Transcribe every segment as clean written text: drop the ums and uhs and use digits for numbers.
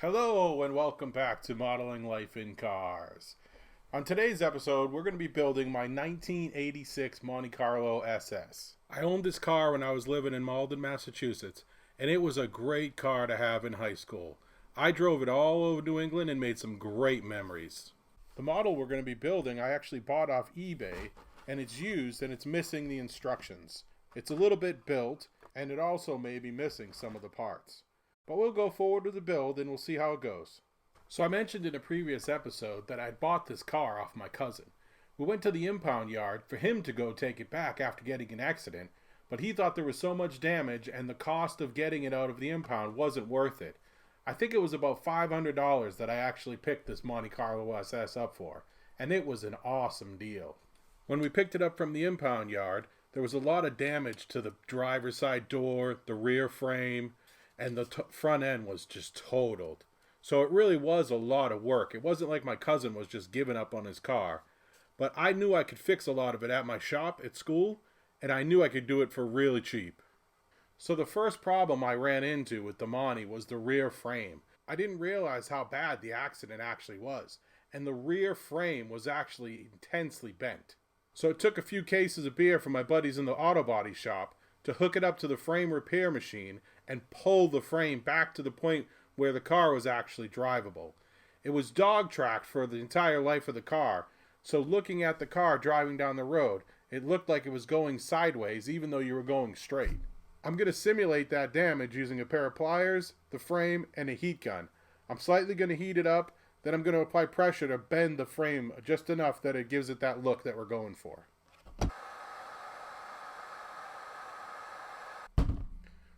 Hello and welcome back to Modeling Life in Cars. On today's episode, we're going to be building my 1986 Monte Carlo Ss. I owned this car when I was living in Malden, Massachusetts, and it was a great car to have in high school. I drove it all over New England and made some great memories. The model we're going to be building, I actually bought off eBay, and it's used and it's missing the instructions. It's a little bit built, and it also may be missing some of the parts. But we'll go forward with the build and we'll see how it goes. So I mentioned in a previous episode that I'd bought this car off my cousin. We went to the impound yard for him to go take it back after getting an accident, but he thought there was so much damage and the cost of getting it out of the impound wasn't worth it. I think it was about $500 that I actually picked this Monte Carlo Ss up for, and it was an awesome deal. When we picked it up from the impound yard, there was a lot of damage to the driver's side door, the rear frame, and the front end was just totaled. So it really was a lot of work. It wasn't like my cousin was just giving up on his car. But I knew I could fix a lot of it at my shop at school, and I knew I could do it for really cheap. So the first problem I ran into with the Monte was the rear frame. I didn't realize how bad the accident actually was, and the rear frame was actually intensely bent. So it took a few cases of beer from my buddies in the auto body shop to hook it up to the frame repair machine and pull the frame back to the point where the car was actually drivable. It was dog tracked for the entire life of the car, so looking at the car driving down the road, it looked like it was going sideways even though you were going straight. I'm going to simulate that damage using a pair of pliers, the frame, and a heat gun. I'm slightly going to heat it up, then I'm going to apply pressure to bend the frame just enough that it gives it that look that we're going for.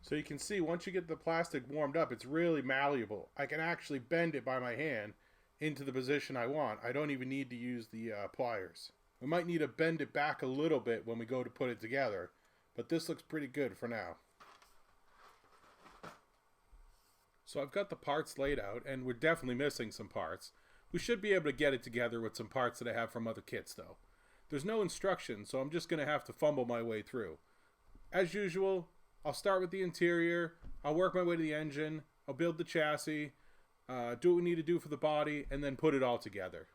So you can see once you get the plastic warmed up, it's really malleable. I can actually bend it by my hand into the position I want. I don't even need to use the pliers. We might need to bend it back a little bit when we go to put it together, but this looks pretty good for now. So I've got the parts laid out, and we're definitely missing some parts. We should be able to get it together with some parts that I have from other kits though. There's no instructions, so I'm just going to have to fumble my way through. As usual, I'll start with the interior, I'll work my way to the engine, I'll build the chassis, do what we need to do for the body, and then put it all together.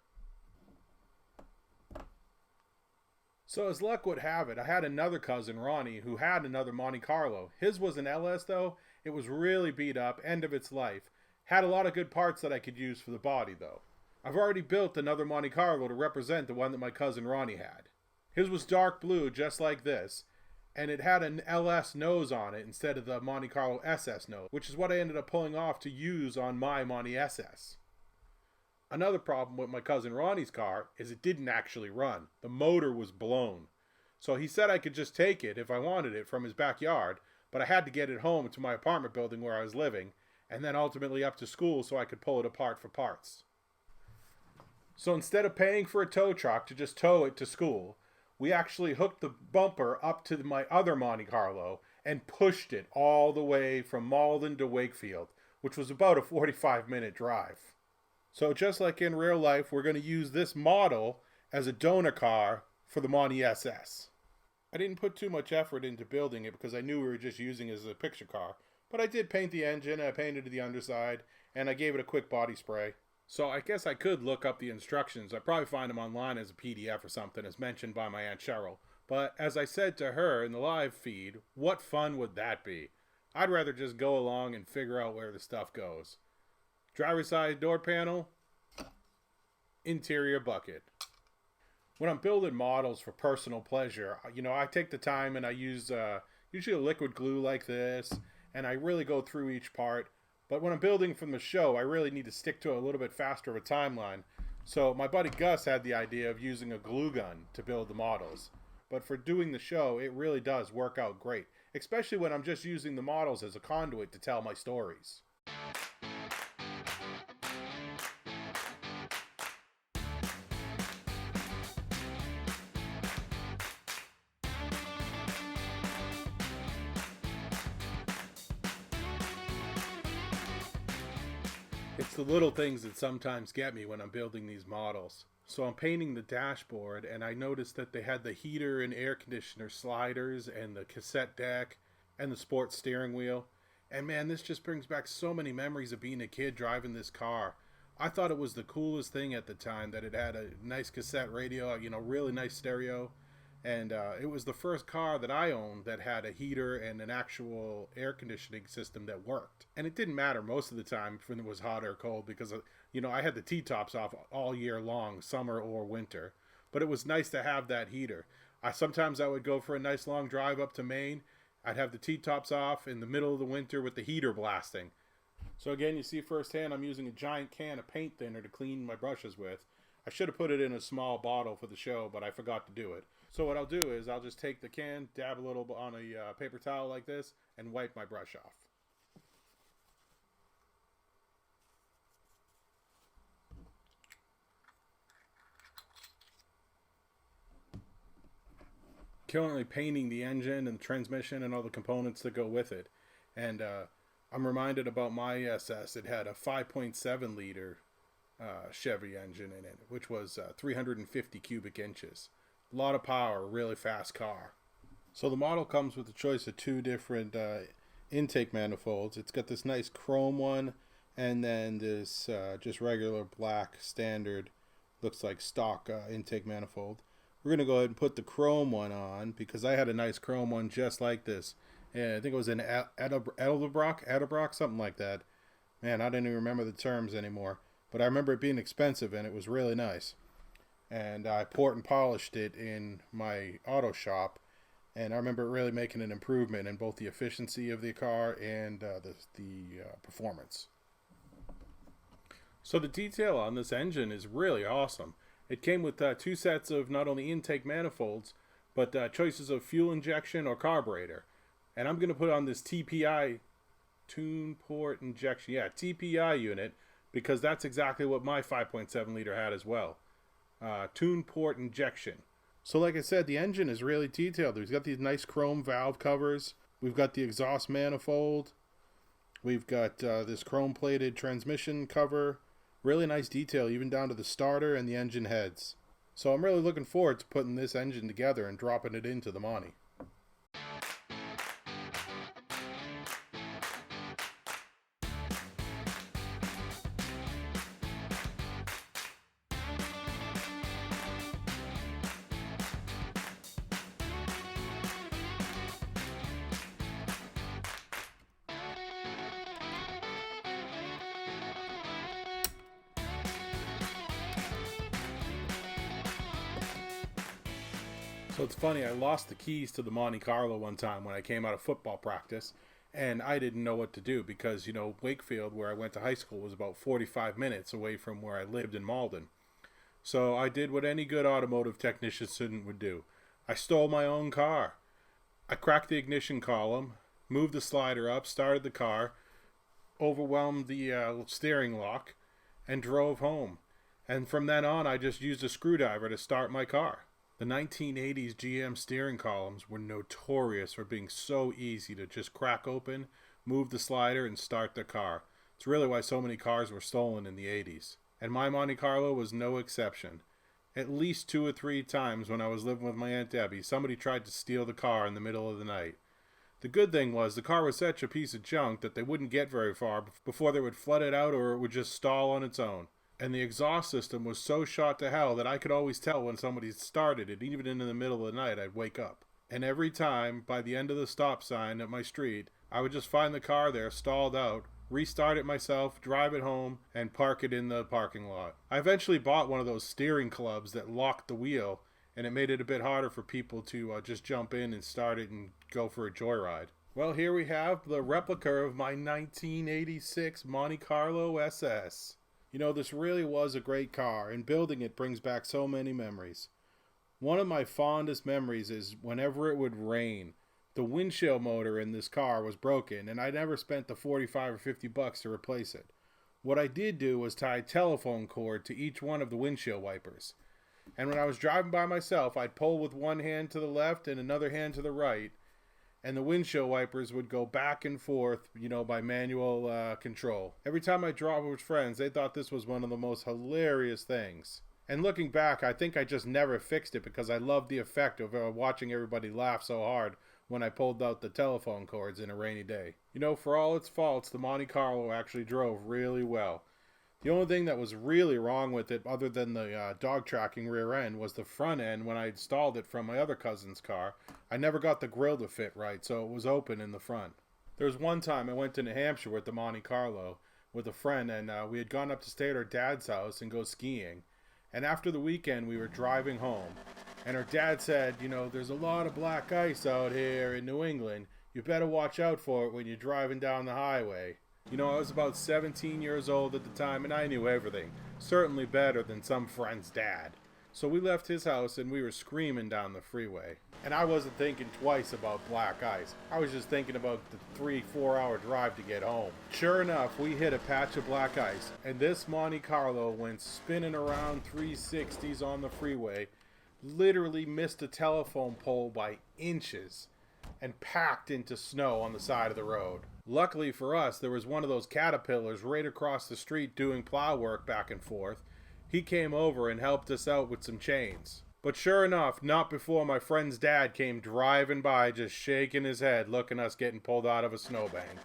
So as luck would have it, I had another cousin, Ronnie, who had another Monte Carlo. His was an LS though. It was really beat up, end of its life. Had a lot of good parts that I could use for the body though. I've already built another Monte Carlo to represent the one that my cousin Ronnie had. His was dark blue, just like this, and it had an LS nose on it instead of the Monte Carlo Ss nose, which is what I ended up pulling off to use on my Monte Ss. Another problem with my cousin Ronnie's car is it didn't actually run. The motor was blown. So he said I could just take it if I wanted it from his backyard, but I had to get it home to my apartment building where I was living, and then ultimately up to school so I could pull it apart for parts. So instead of paying for a tow truck to just tow it to school, we actually hooked the bumper up to my other Monte Carlo and pushed it all the way from Malden to Wakefield, which was about a 45-minute drive. So just like in real life, we're going to use this model as a donor car for the Monte Ss. I didn't put too much effort into building it because I knew we were just using it as a picture car, but I did paint the engine, I painted the underside, and I gave it a quick body spray. So I guess I could look up the instructions. I'd probably find them online as a PDF or something, as mentioned by my Aunt Cheryl. But as I said to her in the live feed, what fun would that be? I'd rather just go along and figure out where the stuff goes. Driver's side door panel, interior bucket. When I'm building models for personal pleasure, I take the time and I use usually a liquid glue like this, and I really go through each part. But when I'm building from the show, I really need to stick to a little bit faster of a timeline. So my buddy Gus had the idea of using a glue gun to build the models. But for doing the show, it really does work out great, especially when I'm just using the models as a conduit to tell my stories. It's the little things that sometimes get me when I'm building these models. So I'm painting the dashboard, and I noticed that they had the heater and air conditioner sliders and the cassette deck and the sports steering wheel. And man, this just brings back so many memories of being a kid driving this car. I thought it was the coolest thing at the time that it had a nice cassette radio, really nice stereo. And it was the first car that I owned that had a heater and an actual air conditioning system that worked. And it didn't matter most of the time when it was hot or cold because, I had the T-tops off all year long, summer or winter. But it was nice to have that heater. Sometimes I would go for a nice long drive up to Maine. I'd have the T-tops off in the middle of the winter with the heater blasting. So again, you see firsthand I'm using a giant can of paint thinner to clean my brushes with. I should have put it in a small bottle for the show, but I forgot to do it. So what I'll do is I'll just take the can, dab a little on a paper towel like this, and wipe my brush off. Currently painting the engine and the transmission and all the components that go with it. And I'm reminded about my SS. It had a 5.7 liter Chevy engine in it, which was 350 cubic inches. A lot of power, really fast car. So the model comes with a choice of two different intake manifolds. It's got this nice chrome one and then this just regular black standard, looks like stock intake manifold. We're going to go ahead and put the chrome one on because I had a nice chrome one just like this. And I think it was an Edelbrock, something like that. Man, I didn't even remember the terms anymore. But I remember it being expensive and it was really nice. And I poured and polished it in my auto shop. And I remember really making an improvement in both the efficiency of the car and the performance. So the detail on this engine is really awesome. It came with two sets of not only intake manifolds, but choices of fuel injection or carburetor. And I'm going to put on this TPI, tune port injection, TPI unit, because that's exactly what my 5.7 liter had as well. Tune port injection. So like I said, the engine is really detailed. We've got these nice chrome valve covers. We've got the exhaust manifold. We've got this chrome plated transmission cover. Really nice detail, even down to the starter and the engine heads. So I'm really looking forward to putting this engine together and dropping it into the Monte. So it's funny, I lost the keys to the Monte Carlo one time when I came out of football practice, and I didn't know what to do because, Wakefield, where I went to high school, was about 45 minutes away from where I lived in Malden. So I did what any good automotive technician would do. I stole my own car. I cracked the ignition column, moved the slider up, started the car, overwhelmed the steering lock, and drove home. And from then on, I just used a screwdriver to start my car. The 1980s GM steering columns were notorious for being so easy to just crack open, move the slider, and start the car. It's really why so many cars were stolen in the 80s. And my Monte Carlo was no exception. At least 2 or 3 times when I was living with my Aunt Debbie, somebody tried to steal the car in the middle of the night. The good thing was the car was such a piece of junk that they wouldn't get very far before they would flood it out or it would just stall on its own. And the exhaust system was so shot to hell that I could always tell when somebody started it. Even in the middle of the night, I'd wake up. And every time, by the end of the stop sign at my street, I would just find the car there, stalled out, restart it myself, drive it home, and park it in the parking lot. I eventually bought one of those steering clubs that locked the wheel, and it made it a bit harder for people to just jump in and start it and go for a joyride. Well, here we have the replica of my 1986 Monte Carlo Ss. This really was a great car, and building it brings back so many memories. One of my fondest memories is whenever it would rain, the windshield motor in this car was broken, and I never spent the $45 or $50 to replace it. What I did do was tie a telephone cord to each one of the windshield wipers. And when I was driving by myself, I'd pull with one hand to the left and another hand to the right, and the windshield wipers would go back and forth, by manual control. Every time I drove with friends, they thought this was one of the most hilarious things. And looking back, I think I just never fixed it because I loved the effect of watching everybody laugh so hard when I pulled out the telephone cords in a rainy day. You know, for all its faults, the Monte Carlo actually drove really well. The only thing that was really wrong with it, other than the dog tracking rear end, was the front end. When I installed it from my other cousin's car, I never got the grill to fit right, so it was open in the front. There was one time I went to New Hampshire with the Monte Carlo with a friend, and we had gone up to stay at her dad's house and go skiing. And after the weekend, we were driving home, and her dad said, you know, there's a lot of black ice out here in New England. You better watch out for it when you're driving down the highway. You know, I was about 17 years old at the time, and I knew everything. Certainly better than some friend's dad. So we left his house, and we were screaming down the freeway. And I wasn't thinking twice about black ice. I was just thinking about the 3-4 hour drive to get home. Sure enough, we hit a patch of black ice, and this Monte Carlo went spinning around 360s on the freeway, literally missed a telephone pole by inches, and packed into snow on the side of the road. Luckily for us, there was one of those caterpillars right across the street doing plow work back and forth. He came over and helped us out with some chains. But sure enough, not before my friend's dad came driving by, just shaking his head, looking at us getting pulled out of a snowbank.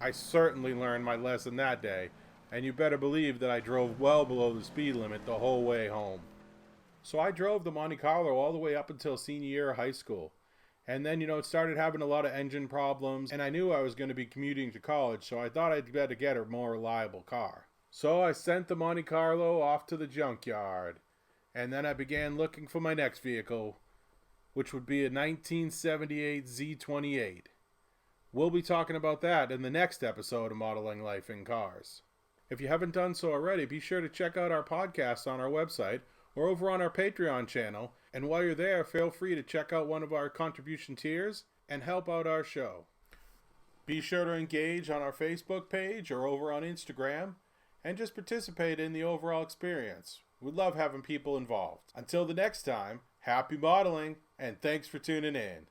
I certainly learned my lesson that day, and you better believe that I drove well below the speed limit the whole way home. So I drove the Monte Carlo all the way up until senior year of high school. And then, you know, it started having a lot of engine problems, and I knew I was going to be commuting to college, so I thought I'd better get a more reliable car. So I sent the Monte Carlo off to the junkyard, and then I began looking for my next vehicle, which would be a 1978 Z28. We'll be talking about that in the next episode of Modeling Life in Cars. If you haven't done so already, be sure to check out our podcast on our website or over on our Patreon channel. And while you're there, feel free to check out one of our contribution tiers and help out our show. Be sure to engage on our Facebook page or over on Instagram and just participate in the overall experience. We love having people involved. Until the next time, happy modeling and thanks for tuning in.